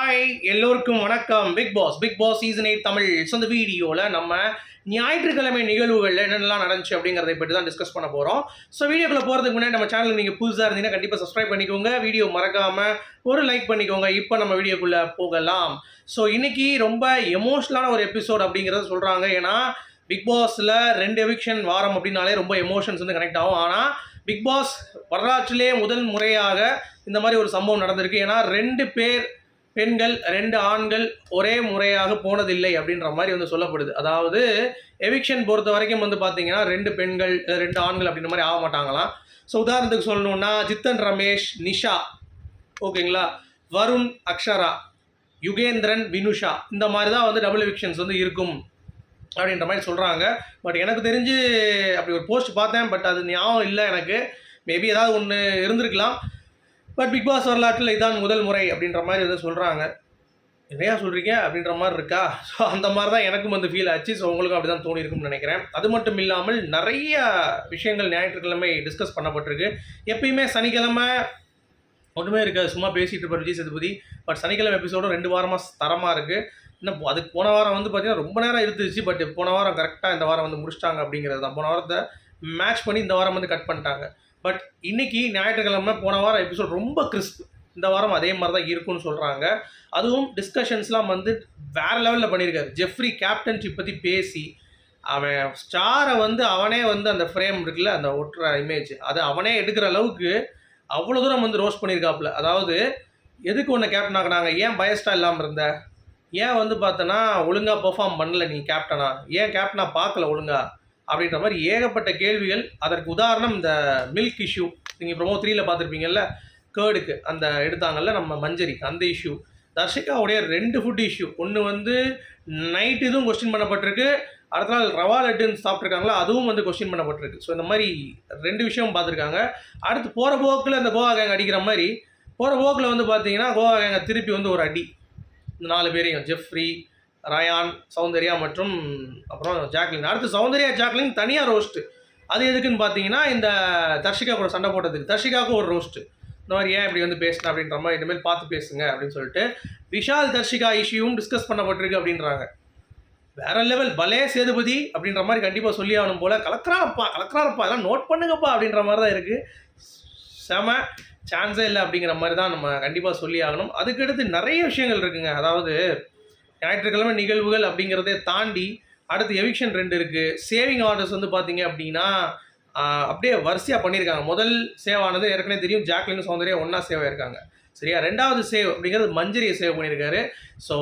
Hi எல்லோருக்கும் வணக்கம். Bigg Boss season 8 Tamil. So இந்த வீடியோவில் நம்ம ஞாயிற்றுக்கிழமை நிகழ்வுகளில் என்னென்னலாம் நடந்துச்சு அப்படிங்கிறத பற்றி தான் டிஸ்கஸ் பண்ண போகிறோம். ஸோ வீடியோக்குள்ளே போகிறதுக்கு முன்னாடி நம்ம சேனலுக்கு நீங்கள் புதுசாக இருந்தீங்கன்னா கண்டிப்பாக சப்ஸ்கிரைப் பண்ணிக்கோங்க. வீடியோ மறக்காமல் ஒரு லைக் பண்ணிக்கோங்க. இப்போ நம்ம வீடியோக்குள்ளே போகலாம். ஸோ இன்றைக்கி ரொம்ப எமோஷ்னலான ஒரு எபிசோட் அப்படிங்கிறத சொல்கிறாங்க. ஏன்னா பிக் பாஸில் 2 எவிக்ஷன் வாரம் அப்படின்னாலே ரொம்ப எமோஷன்ஸ் வந்து கனெக்ட் ஆகும். ஆனால் பிக் பாஸ் வரலாற்றிலே முதல் முறையாக இந்த மாதிரி ஒரு சம்பவம் நடந்திருக்கு. ஏன்னா 2 பெண்கள் 2 ஆண்கள் ஒரே முறையாக போனதில்லை அப்படின்ற மாதிரி வந்து சொல்லப்படுது. அதாவது எவிக்ஷன் பொறுத்த வரைக்கும் வந்து பார்த்தீங்கன்னா 2 பெண்கள் 2 ஆண்கள் அப்படின்ற மாதிரி ஆக மாட்டாங்களாம். ஸோ உதாரணத்துக்கு சொல்லணுன்னா ஜித்தன் ரமேஷ், நிஷா, ஓகேங்களா, வருண், அக்ஷரா, யுகேந்திரன், வினுஷா, இந்த மாதிரி தான் வந்து டபுள் எவிக்ஷன்ஸ் வந்து இருக்கும் அப்படின்ற மாதிரி சொல்கிறாங்க. பட் எனக்கு தெரிஞ்சு அப்படி ஒரு போஸ்ட் பார்த்தேன், பட் அது ஞாபகம் இல்லை எனக்கு. மேபி ஏதாவது ஒன்று இருந்திருக்கலாம். பட் பிக் பாஸ் வரலாற்றில் இதான் முதல் முறை அப்படின்ற மாதிரி வந்து சொல்கிறாங்க. நிறையா சொல்கிறீங்க அப்படின்ற மாதிரி இருக்கா? ஸோ அந்த மாதிரி தான் எனக்கும் வந்து ஃபீல் ஆச்சு. ஸோ உங்களுக்கும் அப்படி தான் தோணியிருக்கும்னு நினைக்கிறேன். அது மட்டும் இல்லாமல் நிறைய விஷயங்கள் ஞாயிற்றுக்கிழமை டிஸ்கஸ் பண்ணப்பட்டிருக்கு. எப்பயுமே சனிக்கிழமை ஒன்றுமே இருக்காது, சும்மா பேசிகிட்டு இருப்பார் விஜய் சேதுபதி. பட் சனிக்கிழமை எபிசோடும் 2 வாரமாக தரமாக இருக்குது. இன்னும் அதுக்கு போன வாரம் வந்து பார்த்திங்கன்னா ரொம்ப நேரம் இருந்துச்சு. பட் போன வாரம் கரெக்டாக இந்த வாரம் வந்து முடிச்சிட்டாங்க அப்படிங்கிறது தான். போன வாரத்தை மேட்ச் பண்ணி இந்த வாரம் வந்து கட் பண்ணிட்டாங்க. பட் இன்றைக்கி ஞாயிற்றுக்கிழமை போன வாரம் எபிசோட் ரொம்ப கிறிஸ்ப். இந்த வாரம் அதே மாதிரி தான் இருக்குன்னு சொல்கிறாங்க. அதுவும் டிஸ்கஷன்ஸ்லாம் வந்து வேறு லெவலில் பண்ணியிருக்காரு. ஜெஃப்ரி கேப்டன்ஷிப் பற்றி பேசி அவன் ஸ்டாரை வந்து அவனே வந்து அந்த ஃப்ரேம் இருக்குல்ல, அந்த ஒட்டுற இமேஜ் அதை அவனே எடுக்கிற அளவுக்கு அவ்வளோ தூரம் வந்து ரோஸ்ட் பண்ணியிருக்காப்புல. அதாவது எதுக்கு ஒன்று கேப்டன் ஆகினாங்க, ஏன் பயஸ்டாக இல்லாமல் இருந்த, ஏன் வந்து பார்த்தோன்னா ஒழுங்காக பெர்ஃபார்ம் பண்ணல, நீ கேப்டனா, ஏன் கேப்டனாக பார்க்கல ஒழுங்கா அப்படின்ற மாதிரி ஏகப்பட்ட கேள்விகள். அதற்கு உதாரணம் இந்த மில்க் இஷ்யூ. நீங்கள் ப்ரோமோ 3ல் பார்த்துருப்பீங்கல்ல, கேர்டுக்கு அந்த எடுத்தாங்கல்ல நம்ம மஞ்சரி, அந்த இஷ்யூ. தர்ஷிகாவுடைய 2 food issue. ஒன்று வந்து நைட் இதுவும் கொஸ்டின் பண்ணப்பட்டிருக்கு, அடுத்த நாள் ரவா லட்டுன்னு சாப்பிட்ருக்காங்களா, அதுவும் வந்து கொஸ்டின் பண்ணப்பட்டிருக்கு. ஸோ இந்த மாதிரி 2 விஷயம் பார்த்துருக்காங்க. அடுத்து போகிற போக்கில் இந்த கோவா கேங் அடிக்கிற மாதிரி போகிற போக்கில் வந்து பார்த்தீங்கன்னா கோவா கேங்கை திருப்பி வந்து ஒரு அடி. இந்த 4 பேரையும், ஜெஃப்ரி, ரயான், சௌந்தர்யா மற்றும் அப்புறம் ஜாக்லின். அடுத்து சௌந்தர்யா ஜாக்லின் தனியாக ரோஸ்ட்டு. அது எதுக்குன்னு பார்த்தீங்கன்னா இந்த தர்ஷிகா கூட சண்டை போட்டதுக்கு தர்ஷிகாவுக்கும் ஒரு ரோஸ்ட்டு. இந்த மாதிரி ஏன் இப்படி வந்து பேசினேன் அப்படின்ற மாதிரி இனிமேல் பார்த்து பேசுங்க அப்படின்னு சொல்லிட்டு விஷால் தர்ஷிகா இஷ்யூவும் டிஸ்கஸ் பண்ணப்பட்டிருக்கு அப்படின்றாங்க. வேற லெவல் பலே சேதுபதி அப்படின்ற மாதிரி கண்டிப்பாக சொல்லி ஆகணும் போல். கலக்கிறாரப்பா அதெல்லாம் நோட் பண்ணுங்கப்பா அப்படின்ற மாதிரி தான் இருக்குது. செம சான்ஸே இல்லை அப்படிங்கிற மாதிரி தான் நம்ம கண்டிப்பாக சொல்லி ஆகணும். அதுக்கடுத்து நிறைய விஷயங்கள் இருக்குங்க. அதாவது ஞாயிற்றுக்கிழமை நிகழ்வுகள் அப்படிங்கிறதே தாண்டி அடுத்து எவிக்ஷன் 2 இருக்குது. சேவிங் ஆர்டர்ஸ் வந்து பார்த்தீங்க அப்படின்னா அப்படியே வரிசையாக பண்ணியிருக்காங்க. முதல் சேவ் ஆனது ஏற்கனவே தெரியும், ஜாக்லின் சௌந்தர்யா ஒன்றா சேவ் ஆயிருக்காங்க. சரியா, 2வது சேவ் அப்படிங்கிறது மஞ்சரியை சேவ் பண்ணியிருக்காரு. ஸோ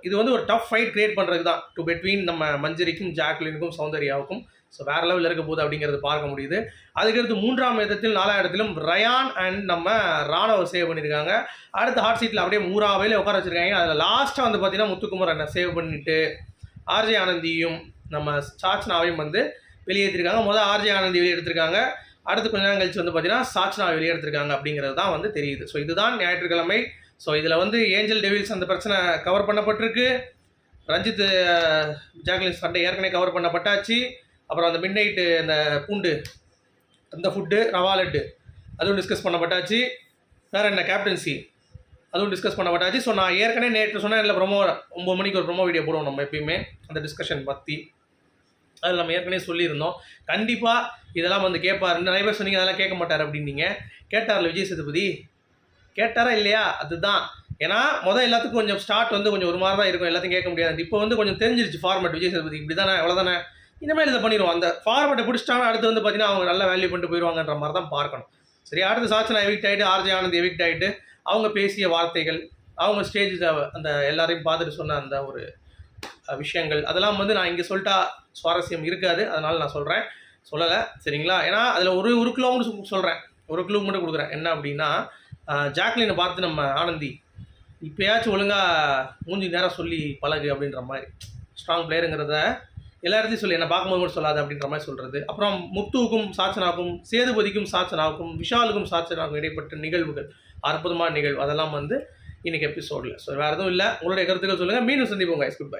இது வந்து ஒரு டஃப் ஃபைட் கிரியேட் பண்ணுறது தான் பிட்வீன் நம்ம மஞ்சரிக்கும் ஜாக்லினுக்கும் சௌந்தர்யாவுக்கும். ஸோ வேறு லெவலில் இருக்க போகுது அப்படிங்கிறது பார்க்க முடியுது. அதுக்கடுத்து 3ஆம் இடத்தில் 4ஆம் இடத்திலும் ரயான் அண்ட் நம்ம ராணவ சேவ் பண்ணியிருக்காங்க. அடுத்த ஹாட் சீட்டில் அப்படியே மூராவையில் உட்கார வச்சுருக்காங்க. அதில் லாஸ்ட்டாக வந்து பார்த்தீங்கன்னா முத்துக்குமார் அண்ணன் சேவ் பண்ணிவிட்டு ஆர்ஜே ஆனந்தியும் நம்ம சாச்சனாவையும் வந்து வெளியேற்றிருக்காங்க. ஆர்ஜே ஆனந்தி வெளியெடுத்திருக்காங்க. அடுத்து கொஞ்ச நேரம் கழிச்சு வந்து பார்த்தீங்கன்னா சாச்சனா வெளியெடுத்திருக்காங்க அப்படிங்கிறது தான் வந்து தெரியுது. ஸோ இதுதான் ஞாயிற்றுக்கிழமை. ஸோ இதில் வந்து ஏஞ்சல் டெவில்ஸ் அந்த பிரச்சனை கவர் பண்ணப்பட்டிருக்கு. ரஞ்சித் ஜாக்லின் சண்டை ஏற்கனவே கவர் பண்ணப்பட்டாச்சு. அப்புறம் அந்த மிட் நைட்டு அந்த பூண்டு அந்த ஃபுட்டு ரவா லட்டு அதுவும் டிஸ்கஸ் பண்ணப்பட்டாச்சு. வேறு என்ன கேப்டன்சி அதுவும் டிஸ்கஸ் பண்ணப்பட்டாச்சு. ஸோ நான் ஏற்கனவே நேற்று சொன்னேன் இல்லை, ப்ரோமோ 9 மணிக்கு ஒரு ப்ரோமோ வீடியோ போடுவோம் நம்ம எப்பயுமே அந்த டிஸ்கஷன் பற்றி. அதில் நம்ம ஏற்கனவே சொல்லியிருந்தோம். கண்டிப்பாக இதெல்லாம் வந்து கேட்பார். நிறைய பேர் சொன்னீங்க அதெல்லாம் கேட்க மாட்டார் அப்படின்னீங்க. கேட்டார்ல விஜய் சேதுபதி, கேட்டாரா இல்லையா? அதுதான். ஏன்னா எல்லாத்துக்கும் கொஞ்சம் ஸ்டார்ட் வந்து கொஞ்சம் ஒரு மாதிரி தான் இருக்கும், எல்லாத்தையும் கேட்க முடியாது. இப்போ வந்து கொஞ்சம் தெரிஞ்சிருச்சு ஃபார்மேட். விஜய் சேதுபதி இப்படி தானே, அவ்வளோதானே, இனிமேல் இதை பண்ணிடுவோம். அந்த ஃபார்மேட்டை பிடிச்சிட்டாங்கன்னா அடுத்து வந்து பார்த்தீங்கன்னா அவங்க நல்லா வேல்யூ பண்ணிட்டு போயிடுவாங்கன்ற மாதிரி தான் பார்க்கணும். சரி, அடுத்து சாச்சனா எவிக்ட் ஆகிட்டு ஆர்ஜே ஆனந்த் எவிக்ட் ஆகிட்டு அவங்க பேசிய வார்த்தைகள், அவங்க ஸ்டேஜில் அந்த எல்லாரையும் பார்த்துட்டு சொன்ன அந்த ஒரு விஷயங்கள், அதெல்லாம் வந்து நான் இங்கே சொல்லிட்டா சுவாரஸ்யம் இருக்காது. அதனால் நான் சொல்லலை. சரிங்களா? ஏன்னா அதில் ஒரு கிலோ மட்டும் சொல்கிறேன், ஒரு கிலோ மட்டும் கொடுக்குறேன். என்ன அப்படின்னா, ஜாக்லினை பார்த்து நம்ம ஆனந்தி இப்போயாச்சும் ஒழுங்காக மூஞ்சி நேரம் சொல்லி பழகு அப்படின்ற மாதிரி, ஸ்ட்ராங் பிளேயருங்கிறத எல்லா இடத்தையும் சொல்லி என்ன பார்க்கும்போது கூட சொல்லாது அப்படின்ற மாதிரி சொல்கிறது. அப்புறம் முத்துவுக்கும் சாச்சனாவுக்கும், சேதுபதிக்கும் சாச்சனாவுக்கும், விஷாலுக்கும் சாச்சனாவுக்கும் இடைப்பட்ட நிகழ்வுகள், அற்புதமான நிகழ்வு, அதெல்லாம் வந்து இன்றைக்கி எபிசோடில். ஸோ வேறு எதுவும் இல்லை. உங்களுடைய கருத்துக்கள் சொல்லுங்கள். மீண்டும் சந்திப்போம். Guys, good bye.